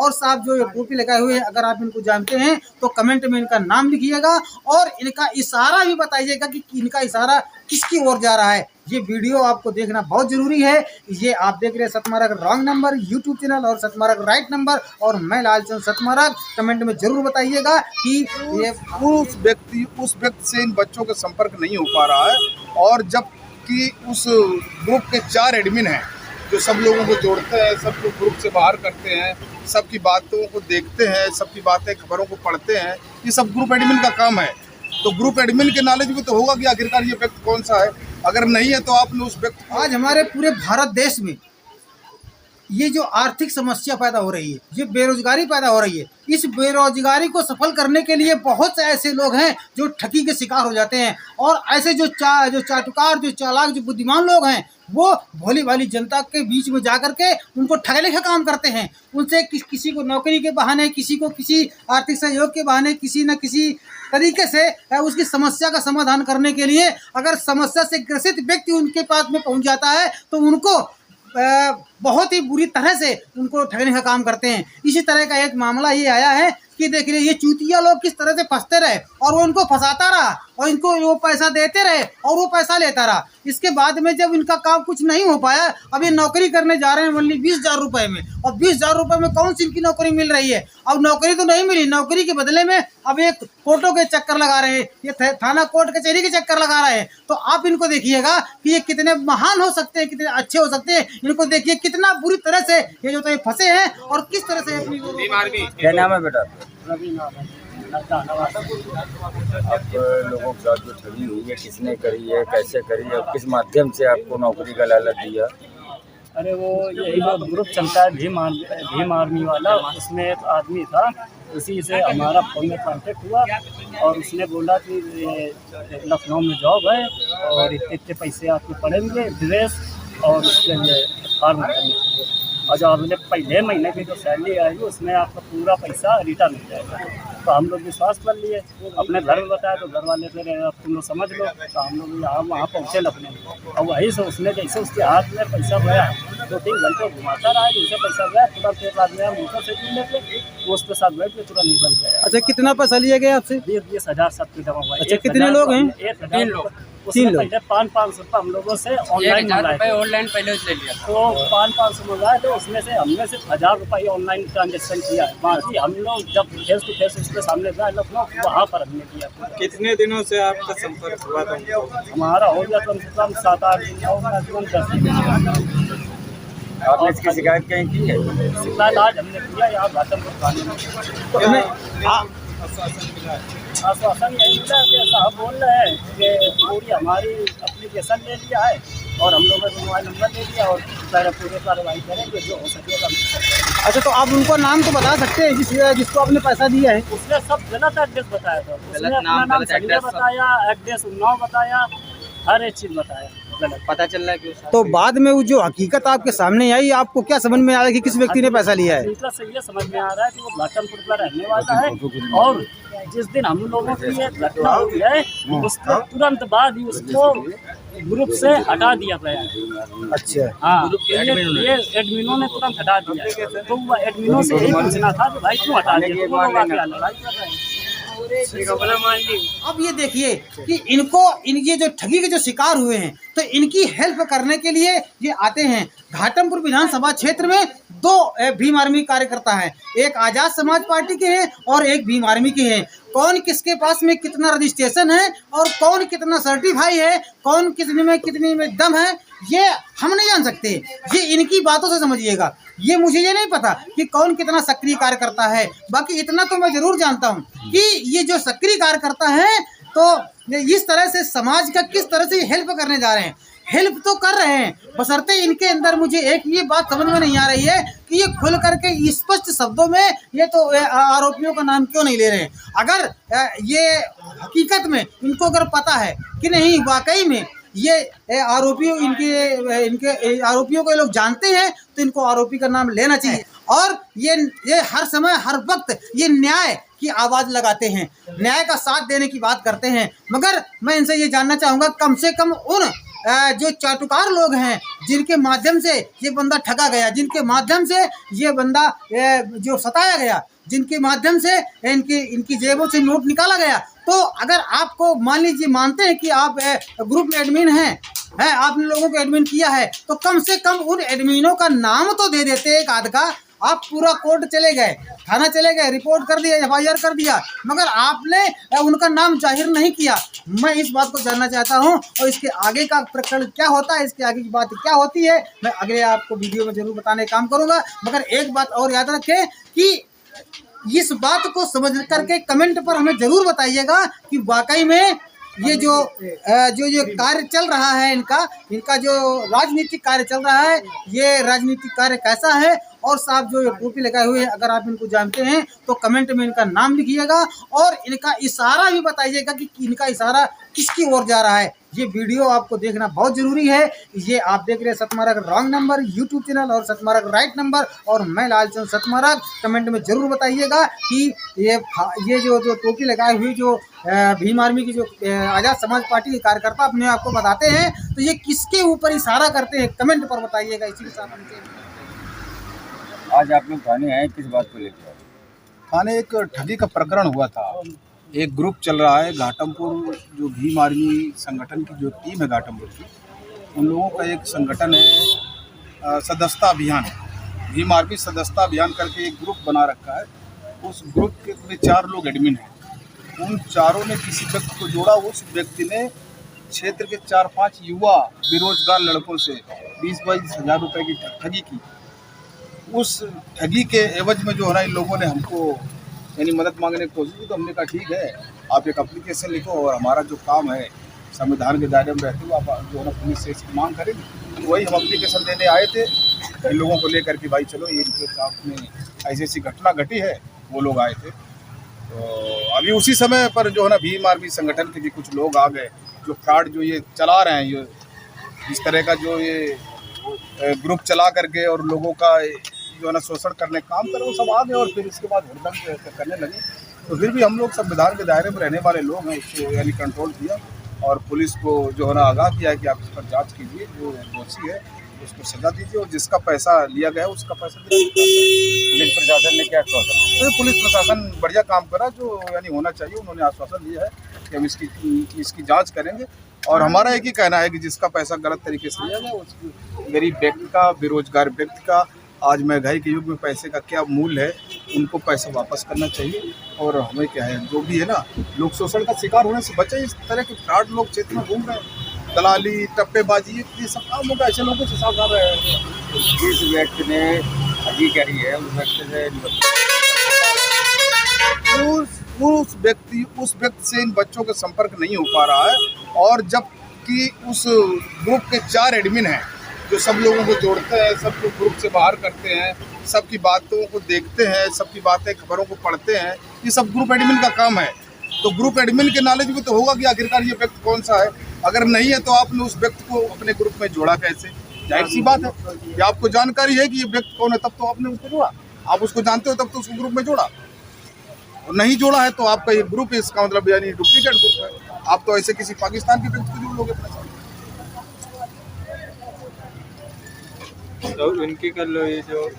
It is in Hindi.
और साहब जो ये टोपी लगाए हुए हैं, अगर आप इनको जानते हैं तो कमेंट में इनका नाम लिखिएगा और इनका इशारा भी बताइएगा कि इनका इशारा किसकी ओर जा रहा है। ये वीडियो आपको देखना बहुत जरूरी है। ये आप देख रहे हैं सतमार्ग रॉन्ग नंबर यूट्यूब चैनल और सतमार्ग राइट नंबर, और मैं लालचंद सतमार्ग। कमेंट में जरूर बताइएगा कि ये उस व्यक्ति से इन बच्चों का संपर्क नहीं हो पा रहा है, और जबकि उस ग्रुप के 4 एडमिन हैं जो सब लोगों को जोड़ते हैं, सबको ग्रुप से बाहर करते हैं, सबकी बातों को देखते हैं, सबकी बातें खबरों को पढ़ते हैं। ये सब ग्रुप एडमिन का काम है। तो ग्रुप एडमिन के नॉलेज में तो होगा कि आखिरकार ये व्यक्ति कौन सा है। अगर नहीं है तो आपने उस व्यक्ति को आज हमारे पूरे भारत देश में ये जो आर्थिक समस्या पैदा हो रही है, ये बेरोजगारी पैदा हो रही है, इस बेरोजगारी को सफल करने के लिए बहुत से ऐसे लोग हैं जो ठगी के शिकार हो जाते हैं, और ऐसे जो चाटुकार, जो चालाक, जो बुद्धिमान लोग हैं, वो भोली भाली जनता के बीच में जाकर के उनको ठगने का काम करते हैं। उनसे किसी को नौकरी के बहाने, किसी को किसी आर्थिक सहयोग के बहाने, किसी न किसी तरीके से उसकी समस्या का समाधान करने के लिए, अगर समस्या से ग्रसित व्यक्ति उनके पास में पहुंच जाता है तो उनको बहुत ही बुरी तरह से उनको ठगने का काम करते हैं। इसी तरह का एक मामला ये आया है कि देख रहे ये चूतिया लोग किस तरह से फंसते रहे और वो उनको फंसाता रहा और इनको वो पैसा देते रहे और वो पैसा लेता रहा। इसके बाद में जब इनका काम कुछ नहीं हो पाया, अब ये नौकरी करने जा रहे हैं ओनली 20,000 रुपये में, और 20,000 रुपये में कौन सी इनकी नौकरी मिल रही है। अब नौकरी तो नहीं मिली, नौकरी के बदले में अब एक कोर्टों के चक्कर लगा रहे हैं, ये थाना कोर्ट कचहरी के चक्कर लगा रहे हैं। तो आप इनको देखिएगा कि ये कितने महान हो सकते हैं, कितने अच्छे हो सकते हैं। इनको देखिए कितना बुरी तरह से ये जो तो फंसे हैं और किस तरह से अपनी। क्या नाम है बेटा? आप लोगों के साथ जो ठगी हुई है, किसने करी है, कैसे करी है, किस माध्यम से आपको नौकरी का लालच दिया? अरे वो यही जो ग्रुप चलता है भीम आर्मी वाला, उसमें एक आदमी था, उसी से हमारा फोन में कांटेक्ट हुआ और उसने बोला कि लखनऊ में जॉब है और इतने पैसे आपके पड़ेंगे, ड्रेस और उसके लिए फॉर्म भरने के लिए, और जो आपने पहले महीने की जो सैलरी आएगी उसमें आपका पूरा पैसा रिटर्न हो जाएगा। तो हम लोग विश्वास कर लिए, अपने घर में बताया तो घर वाले फिर अब तुम लोग समझ लो। तो हम लोग यहाँ वहाँ पहुँचे लखनऊ, और वहीं से उसने जैसे उसके हाथ में पैसा गया 2-3 घंटे घुमाता रहा, जैसे पैसा गया तुरंत फिर बाद में हम मोटरसाइकिल लेके उसके साथ बैठ के तुरंत निकल गया। अच्छा, कितना पैसा लिया गया आपसे? 20,000 सबकी जमा हुआ। अच्छा, कितने लोग हैं? 3 लोग। उसने पहले 500 रुपये हम लोगों से ऑनलाइन पहले ले लिया, तो 500 मंगाए, तो उसमें से हमने सिर्फ 1,000 रुपये ऑनलाइन ट्रांजेक्शन किया है। बाकी हम लोग जब फेस टू फेस उसके सामने गए लखनऊ, वहाँ पर हमने किया। कितने दिनों से आपका संपर्क हुआ था? हमारा हो गया कम से कम 7-8 दिन और मैक्सिमम 10 दिन। आपने इसकी शिकायत कहीं की है? शिकायत आज हमने किया यहाँ घाटमपुर थाने में। आश्वासन यही मिला कि साहब बोल रहे हैं कि पूरी हमारी एप्लीकेशन ले लिया है और हम लोगों ने मोबाइल नंबर ले लिया और पूरी कार्रवाई करेंगे जो हो सकेगा। अच्छा, तो आप उनको नाम तो बता सकते हैं जिसको आपने पैसा दिया है? उसने सब गलत एड्रेस बताया था, उसने अपना नाम संजय बताया, एड्रेस उन्नाव बताया, हर एक चीज़ बताया, गलत पता चल रहा है कि तो बाद में वो जो हकीकत आपके सामने आई, आपको क्या समझ में आया कि किस व्यक्ति ने पैसा लिया है? हकीकत से ये समझ में आ रहा है कि वो घाटमपुर का रहने वाला है, और जिस दिन हम लोगों की ये घटना हुई है उसके तुरंत बाद ही उसको ग्रुप से हटा दिया गया है। अच्छा, हाँ, ये एडमिनों ने तुरंत हटा दिया। तो वो एडमिनों से यही पूछना था कि भाई क्यों हटा दिया, तो वो लोग आके लड़ाई कर रहे हैं। अब ये देखिए कि ये जो ठगी के जो शिकार हुए हैं, तो इनकी हेल्प करने के लिए ये आते हैं। घाटमपुर विधानसभा क्षेत्र में 2 भीम आर्मी कार्यकर्ता हैं, एक आजाद समाज पार्टी के हैं और एक भीम आर्मी के हैं। कौन किसके पास में कितना रजिस्ट्रेशन है और कौन कितना सर्टिफाई है, कौन कितने में दम है, ये हम नहीं जान सकते। ये इनकी बातों से समझिएगा। मुझे नहीं पता कि कौन कितना सक्रिय कार्यकर्ता है। बाकी इतना तो मैं जरूर जानता हूँ कि ये जो सक्रिय कार्यकर्ता है, तो इस तरह से समाज का किस तरह से हेल्प करने जा रहे हैं। हेल्प तो कर रहे हैं, बशर्ते इनके अंदर मुझे एक ये बात समझ में नहीं आ रही है कि ये खुल करके स्पष्ट शब्दों में ये तो आरोपियों का नाम क्यों नहीं ले रहे हैं। अगर ये हकीकत में इनको अगर पता है कि नहीं वाकई में ये आरोपियों इनके आरोपियों को लोग जानते हैं, तो इनको आरोपी का नाम लेना चाहिए। और ये हर समय हर वक्त ये न्याय की आवाज़ लगाते हैं, न्याय का साथ देने की बात करते हैं। मगर मैं इनसे ये जानना चाहूँगा, कम से कम उन जो चाटुकार लोग हैं, जिनके माध्यम से ये बंदा ठगा गया, जिनके माध्यम से ये बंदा जो सताया गया, जिनके माध्यम से इनकी जेबों से नोट निकाला गया। तो अगर आपको मान लीजिए मानते हैं कि आप ग्रुप में एडमिन हैं, आपने लोगों को एडमिन किया है, तो कम से कम उन एडमिनों का नाम तो दे देते एक आध का। आप पूरा कोर्ट चले गए, थाना चले गए, रिपोर्ट कर दिया, FIR कर दिया, मगर आपने उनका नाम जाहिर नहीं किया। मैं इस बात को जानना चाहता हूं और इसके आगे का प्रकरण क्या होता है, इसके आगे की बात क्या होती है, मैं अगले आपको वीडियो में जरूर बताने का काम करूंगा। मगर एक बात और याद रखें कि इस बात को समझ करके कमेंट पर हमें जरूर बताइएगा कि वाकई में ये जो कार्य चल रहा है, इनका जो राजनीतिक कार्य चल रहा है, ये राजनीतिक कार्य कैसा है। और साहब जो टोपी लगाए हुए हैं, अगर आप इनको जानते हैं तो कमेंट में इनका नाम लिखिएगा और इनका इशारा भी बताइएगा कि इनका इशारा किसकी ओर जा रहा है। ये वीडियो आपको देखना बहुत जरूरी है। ये आप देख रहे हैं सतमार्ग रॉन्ग नंबर यूट्यूब चैनल और सतमार्ग राइट नंबर, और मैं लालचंद सतमार्ग। कमेंट में जरूर बताइएगा कि ये जो टोपी लगाए हुई जो भीम आर्मी की जो आज़ाद समाज पार्टी के कार्यकर्ता अपने आपको बताते हैं, तो ये किसके ऊपर इशारा करते हैं, कमेंट पर बताइएगा। इसी के साथ आज आप लोग थाने आए, किस बात को लेकर आए? थाने एक ठगी का प्रकरण हुआ था। एक ग्रुप चल रहा है घाटमपुर, जो भीम आर्मी संगठन की जो टीम है घाटमपुर की, उन लोगों का एक संगठन है, सदस्यता अभियान है। भीम आर्मी सदस्यता अभियान करके एक ग्रुप बना रखा है। उस ग्रुप में 4 लोग एडमिन हैं। उन चारों ने किसी व्यक्ति को जोड़ा। उस व्यक्ति ने क्षेत्र के 4-5 युवा बेरोजगार लड़कों से 20-22 हज़ार रुपये की ठगी की। उस ठगी के एवज में जो है ना, इन लोगों ने हमको यानी मदद मांगने की कोशिश की। तो हमने कहा ठीक है, आप एक एप्लीकेशन लिखो और हमारा जो काम है संविधान के दायरे में रहते हुए आप जो है ना पुलिस से इसकी मांग करेंगे। तो वही हम एप्लीकेशन देने आए थे इन लोगों को लेकर के, भाई चलो ये इनके साथ में ऐसी ऐसी घटना घटी है। वो लोग आए थे। तो अभी उसी समय पर जो है ना भीम आर्मी संगठन के भी कुछ लोग आ गए, जो फ्रॉड जो ये चला रहे हैं, ये इस तरह का जो ये ग्रुप चला करके और लोगों का जो है ना शोषण करने का काम करे, वो सब आ गए। और फिर इसके बाद हुड़दंग करने लगे। तो फिर भी हम लोग संविधान के दायरे में रहने वाले लोग हैं, उसको यानी कंट्रोल किया और पुलिस को जो है ना आगाह किया कि आप इस पर जांच कीजिए, जो दोषी है उसको सजा दीजिए और जिसका पैसा लिया गया उसका पैसा दिया। पुलिस प्रशासन ने क्या आश्वासन? तो पुलिस प्रशासन बढ़िया काम करा, जो यानी होना चाहिए। उन्होंने आश्वासन दिया है कि हम इसकी जाँच करेंगे। और हमारा एक ही कहना है कि जिसका पैसा गलत तरीके से लिया गया, उसकी गरीब व्यक्ति का, बेरोजगार व्यक्ति का, आज महंगाई के युग में पैसे का क्या मूल्य है, उनको पैसा वापस करना चाहिए। और हमें क्या है, जो भी है ना, लोग शोषण का शिकार होने से बचे। इस तरह के फ्रॉड लोग क्षेत्र में घूम रहे हैं, दलाली, टप्पेबाजी, ये सब काम होगा। ऐसे लोगों से सावधान रहे। जिस व्यक्ति ने ठगी करी है उस व्यक्ति से उस व्यक्ति से इन बच्चों का संपर्क नहीं हो पा रहा है। और जबकि उस ग्रुप के 4 एडमिन हैं जो सब लोगों को जोड़ते हैं, सबको ग्रुप से बाहर करते हैं, सबकी बातों को देखते हैं, सबकी बातें, खबरों को पढ़ते हैं। ये सब ग्रुप एडमिन का काम है। तो ग्रुप एडमिन के नॉलेज में तो होगा कि आखिरकार ये व्यक्ति कौन सा है। अगर नहीं है तो आपने उस व्यक्ति को अपने ग्रुप में जोड़ा कैसे? जाहिर सी बात है कि आपको जानकारी है कि ये व्यक्ति कौन है, तब तो आपने उसको जोड़ा। आप उसको जानते हो तब तो उसको ग्रुप में जोड़ा। और नहीं जोड़ा है तो आपका ये ग्रुप है, इसका मतलब यानी डुप्लीकेट ग्रुप है। आप तो ऐसे किसी पाकिस्तान के व्यक्ति को जोड़ लोगे अपने साथ। तो इनकी कर लो, ये जो